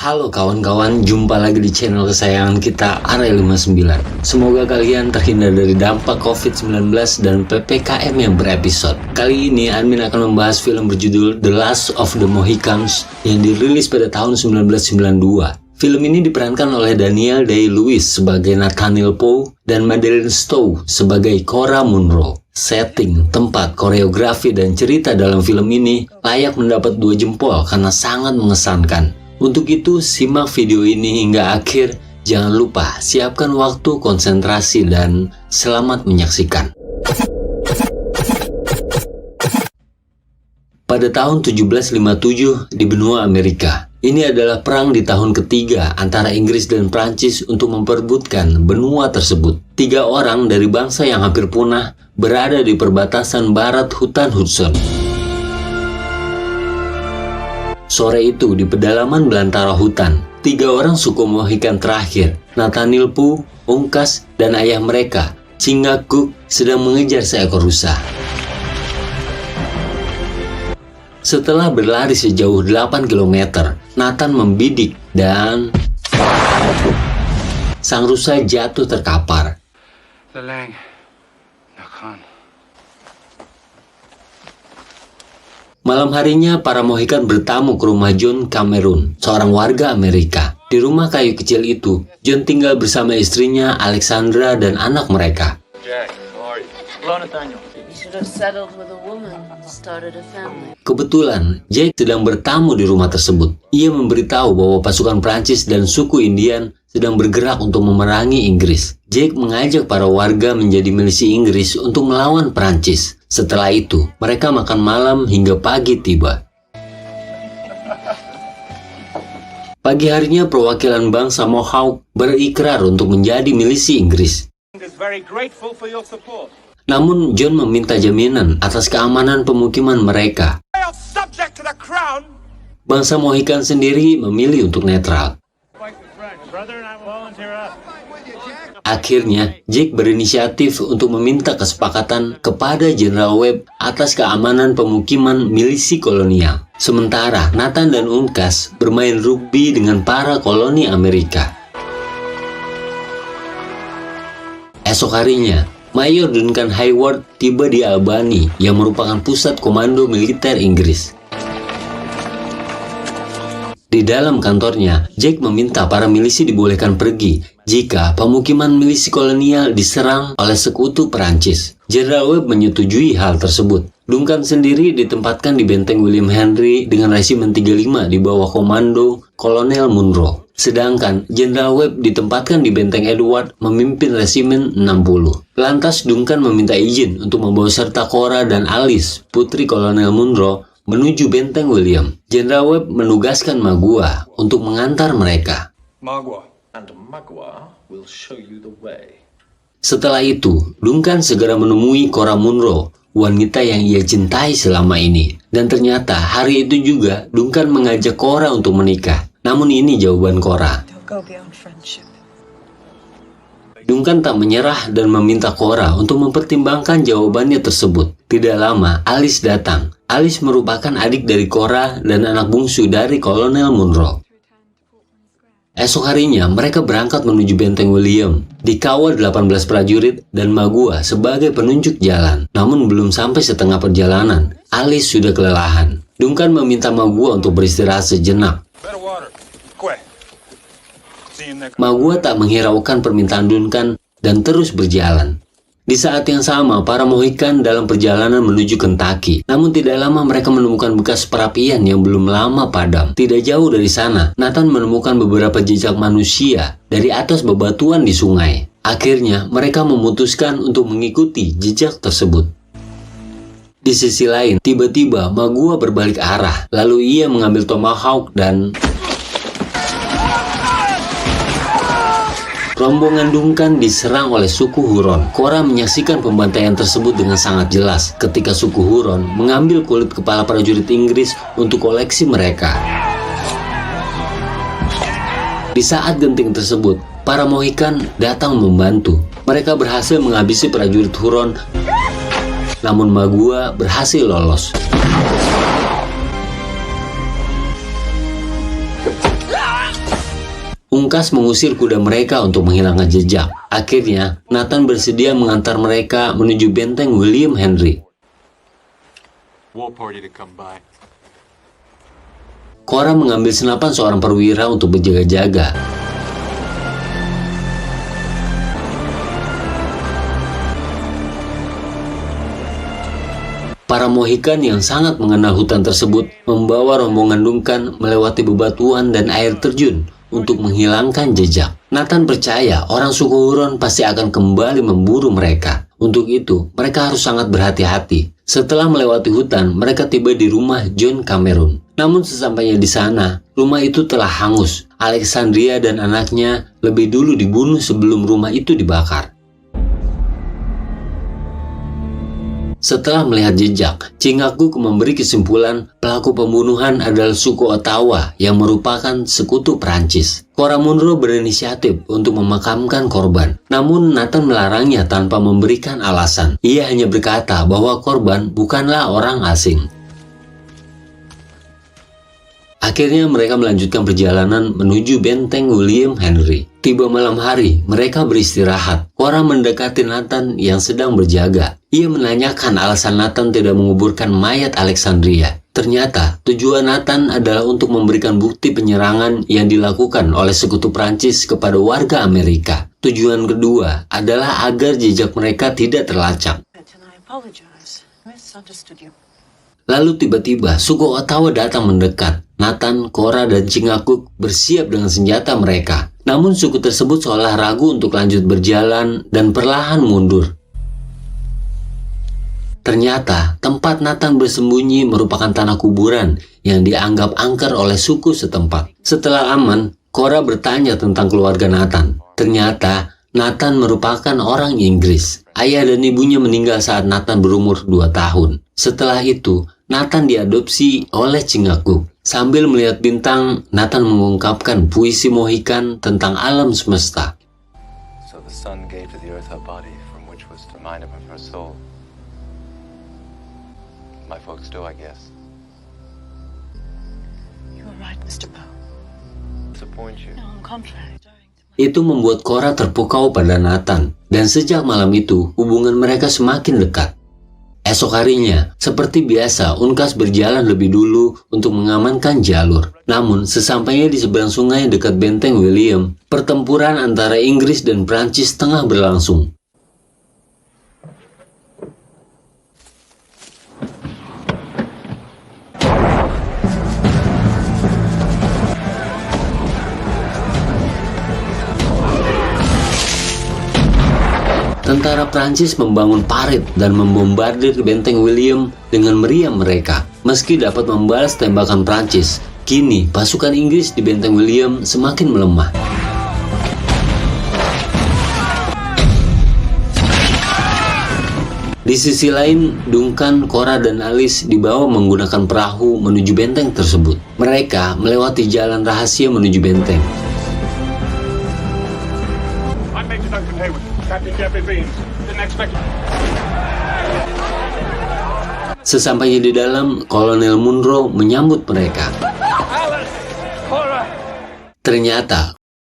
Halo kawan-kawan, jumpa lagi di channel kesayangan kita Area 59. Semoga kalian terhindar dari dampak COVID-19 dan PPKM yang berepisode. Kali ini admin akan membahas film berjudul The Last of the Mohicans yang dirilis pada tahun 1992. Film ini diperankan oleh Daniel Day-Lewis sebagai Nathaniel Poe dan Madeleine Stowe sebagai Cora Munro. Setting, tempat, koreografi, dan cerita dalam film ini layak mendapat 2 jempol karena sangat mengesankan. Untuk itu, simak video ini hingga akhir. Jangan lupa siapkan waktu, konsentrasi, dan selamat menyaksikan. Pada tahun 1757 di benua Amerika, ini adalah perang di tahun ketiga antara Inggris dan Prancis untuk memperebutkan benua tersebut. 3 orang dari bangsa yang hampir punah berada di perbatasan barat hutan Hudson. Sore itu di pedalaman belantara hutan, 3 orang suku Mohikan terakhir, Nathaniel Poe, Uncas, dan ayah mereka, Chingachgook, sedang mengejar seekor rusa. Setelah berlari sejauh 8 km, Nathan membidik dan sang rusa jatuh terkapar. Malam harinya, para Mohikan bertamu ke rumah John Cameron, seorang warga Amerika. Di rumah kayu kecil itu, John tinggal bersama istrinya, Alexandra, dan anak mereka. Kebetulan, Jack sedang bertamu di rumah tersebut. Ia memberitahu bahwa pasukan Prancis dan suku Indian sedang bergerak untuk memerangi Inggris. Jack mengajak para warga menjadi milisi Inggris untuk melawan Prancis. Setelah itu, mereka makan malam hingga pagi tiba. Pagi harinya, perwakilan bangsa Mohawk berikrar untuk menjadi milisi Inggris. Namun, John meminta jaminan atas keamanan pemukiman mereka. Bangsa Mohikan sendiri memilih untuk netral. Akhirnya, Jack berinisiatif untuk meminta kesepakatan kepada Jenderal Webb atas keamanan pemukiman milisi kolonial. Sementara, Nathan dan Uncas bermain rugby dengan para koloni Amerika. Esok harinya, Mayor Duncan Hayward tiba di Albany yang merupakan pusat komando militer Inggris. Di dalam kantornya, Jack meminta para milisi dibolehkan pergi jika pemukiman milisi kolonial diserang oleh sekutu Perancis. Jenderal Webb menyetujui hal tersebut. Duncan sendiri ditempatkan di benteng William Henry dengan resimen 35 di bawah komando Kolonel Munro. Sedangkan Jenderal Webb ditempatkan di benteng Edward memimpin resimen 60. Lantas Duncan meminta izin untuk membawa serta Cora dan Alice, putri Kolonel Munro, menuju benteng William. Jenderal Webb menugaskan Magua untuk mengantar mereka. Setelah itu, Duncan segera menemui Cora Munro, wanita yang ia cintai selama ini. Dan ternyata hari itu juga Duncan mengajak Cora untuk menikah. Namun ini jawaban Cora. Duncan tak menyerah dan meminta Cora untuk mempertimbangkan jawabannya tersebut. Tidak lama, Alice datang. Alice merupakan adik dari Cora dan anak bungsu dari Kolonel Munro. Esok harinya, mereka berangkat menuju benteng William, dikawal 18 prajurit dan Magua sebagai penunjuk jalan. Namun belum sampai setengah perjalanan, Alice sudah kelelahan. Duncan meminta Magua untuk beristirahat sejenak. Magua tak menghiraukan permintaan Duncan dan terus berjalan. Di saat yang sama, para Mohikan dalam perjalanan menuju Kentucky. Namun tidak lama mereka menemukan bekas perapian yang belum lama padam. Tidak jauh dari sana, Nathan menemukan beberapa jejak manusia dari atas bebatuan di sungai. Akhirnya, mereka memutuskan untuk mengikuti jejak tersebut. Di sisi lain, tiba-tiba Magua berbalik arah. Lalu ia mengambil tomahawk dan rombongan Duncan diserang oleh suku Huron. Cora menyaksikan pembantaian tersebut dengan sangat jelas ketika suku Huron mengambil kulit kepala prajurit Inggris untuk koleksi mereka. Di saat genting tersebut, para Mohikan datang membantu. Mereka berhasil menghabisi prajurit Huron, namun Magua berhasil lolos. Unkas mengusir kuda mereka untuk menghilangkan jejak. Akhirnya, Nathan bersedia mengantar mereka menuju benteng William Henry. Cora mengambil senapan seorang perwira untuk berjaga-jaga. Para Mohikan yang sangat mengenal hutan tersebut membawa rombongan Duncan melewati bebatuan dan air terjun untuk menghilangkan jejak. Nathan percaya orang suku Huron pasti akan kembali memburu mereka. Untuk itu, mereka harus sangat berhati-hati. Setelah melewati hutan, mereka tiba di rumah John Cameron. Namun sesampainya di sana, rumah itu telah hangus. Alexandria dan anaknya lebih dulu dibunuh sebelum rumah itu dibakar. Setelah melihat jejak, Chingachgook memberi kesimpulan pelaku pembunuhan adalah suku Ottawa yang merupakan sekutu Prancis. Cora Munro berinisiatif untuk memakamkan korban, namun Nathan melarangnya tanpa memberikan alasan. Ia hanya berkata bahwa korban bukanlah orang asing. Akhirnya mereka melanjutkan perjalanan menuju benteng William Henry. Tiba malam hari, mereka beristirahat. Cora mendekati Nathan yang sedang berjaga. Ia menanyakan alasan Nathan tidak menguburkan mayat Alexandria. Ternyata, tujuan Nathan adalah untuk memberikan bukti penyerangan yang dilakukan oleh sekutu Prancis kepada warga Amerika. Tujuan kedua adalah agar jejak mereka tidak terlacak. Lalu tiba-tiba, suku Ottawa datang mendekat. Nathan, Cora, dan Chingachgook bersiap dengan senjata mereka. Namun suku tersebut seolah ragu untuk lanjut berjalan dan perlahan mundur. Ternyata, tempat Nathan bersembunyi merupakan tanah kuburan yang dianggap angker oleh suku setempat. Setelah aman, Cora bertanya tentang keluarga Nathan. Ternyata, Nathan merupakan orang Inggris. Ayah dan ibunya meninggal saat Nathan berumur 2 tahun. Setelah itu, Nathan diadopsi oleh Chingachgook. Sambil melihat bintang, Nathan mengungkapkan puisi Mohikan tentang alam semesta. So the sun gave to the earth her body, from which was to mine of her soul. My folks do, I guess. You were right, Mr. Poe. Disappoint you. No, on the contrary. Itu membuat Cora terpukau pada Nathan, dan sejak malam itu hubungan mereka semakin dekat. Esok harinya, seperti biasa, Unkas berjalan lebih dulu untuk mengamankan jalur. Namun, sesampainya di seberang sungai dekat benteng William, pertempuran antara Inggris dan Prancis tengah berlangsung. Tentara Prancis membangun parit dan membombardir benteng William dengan meriam mereka. Meski dapat membalas tembakan Prancis, kini pasukan Inggris di benteng William semakin melemah. Di sisi lain, Duncan, Cora, dan Alice dibawa menggunakan perahu menuju benteng tersebut. Mereka melewati jalan rahasia menuju benteng. Sesampainya di dalam, Kolonel Munro menyambut mereka. Ternyata,